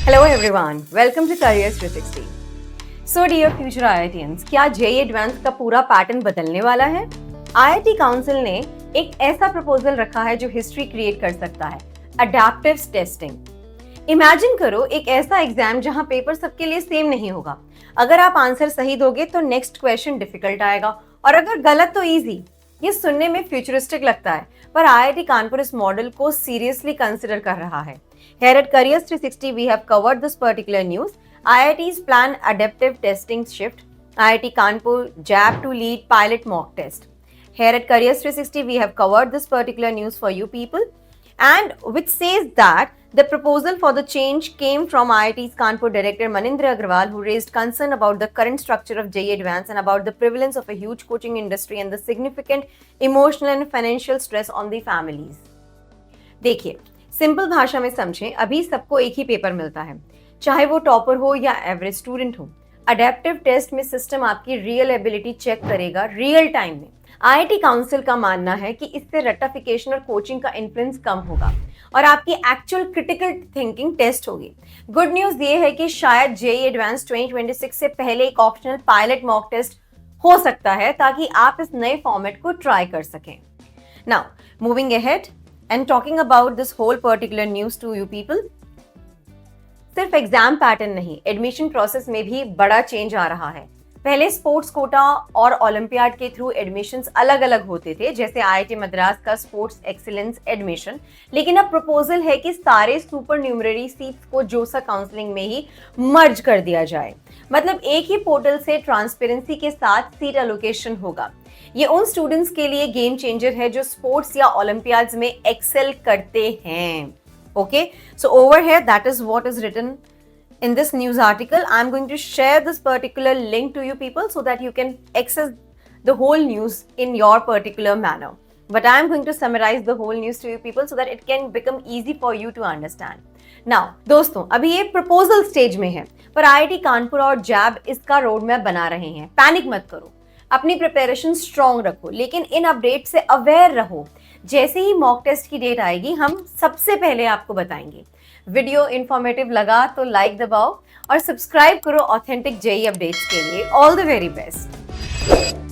Hello everyone, welcome to Careers 360. So dear future IITians, क्या JEE Advanced का पूरा pattern बदलने वाला है? IIT काउंसिल ने एक ऐसा प्रपोजल रखा है जो हिस्ट्री क्रिएट कर सकता है, अडैप्टिव टेस्टिंग। इमेजिन करो एक ऐसा एग्जाम जहां पेपर सबके लिए सेम नहीं होगा। अगर आप आंसर सही दोगे तो नेक्स्ट क्वेश्चन डिफिकल्ट आएगा और अगर गलत तो इजी। ये सुनने में फ्यूचरिस्टिक लगता है, पर IIT कानपुर इस मॉडल को सीरियसली कंसिडर कर रहा है। Here at Careers 360, we have covered this particular news. IIT's plan adaptive testing shift. IIT Kanpur JAB to lead pilot mock test. Here at Careers 360, we have covered this particular news for you people, and which says that the proposal for the change came from IIT's Kanpur director Manindra Agrawal, who raised concern about the current structure of JEE Advanced and about the prevalence of a huge coaching industry and the significant emotional and financial stress on the families. देखिए, simple भाषा में समझें, अभी सबको एक ही paper मिलता है, चाहे वो टॉपर हो या एवरेज स्टूडेंट हो। अडेप्टिव टेस्ट में सिस्टम आपकी रियल एबिलिटी चेक करेगा रियल टाइम में। IIT काउंसिल का मानना है कि इससे रट्टाफिकेशन और कोचिंग का इन्फ्लुएंस कम होगा और आपकी एक्चुअल क्रिटिकल थिंकिंग टेस्ट होगी। गुड न्यूज ये है कि शायद JEE एडवांस 2026 से पहले एक ऑप्शनल पायलट मॉक टेस्ट हो सकता है, ताकि आप इस नए फॉर्मेट को ट्राई कर सकें। Now moving ahead and talking about this whole particular news to you people, सिर्फ एग्जाम पैटर्न नहीं, एडमिशन प्रोसेस में भी बड़ा चेंज आ रहा है। पहले स्पोर्ट्स कोटा और ओलंपियाड के थ्रू एडमिशंस अलग अलग होते थे, जैसे IIT मद्रास का स्पोर्ट्स एक्सीलेंस एडमिशन, लेकिन अब प्रपोजल है कि सारे सुपर न्यूमररी सीट्स को जोसा काउंसलिंग में ही मर्ज कर दिया जाए। मतलब एक ही पोर्टल से ट्रांसपेरेंसी के साथ सीट एलोकेशन होगा। ये उन स्टूडेंट्स के लिए गेम चेंजर है जो स्पोर्ट्स या ओलंपियाड्स में एक्सेल करते हैं। Okay, so over here that is what is written in this news article. I'm going to share this particular link to you people so that you can access the whole news in your particular manner. But I'm going to summarize the whole news to you people so that it can become easy for you to understand. Now, दोस्तों, अभी ये proposal stage में है, पर IIT Kanpur और JAB इसका road map बना रहे हैं। पैनिक मत करो, अपनी प्रिपरेशन स्ट्रॉन्ग रखो, लेकिन इन अपडेट से अवेयर रहो। जैसे ही मॉक टेस्ट की डेट आएगी, हम सबसे पहले आपको बताएंगे। वीडियो इंफॉर्मेटिव लगा तो लाइक दबाओ और सब्सक्राइब करो ऑथेंटिक JEE अपडेट्स के लिए। All the very best.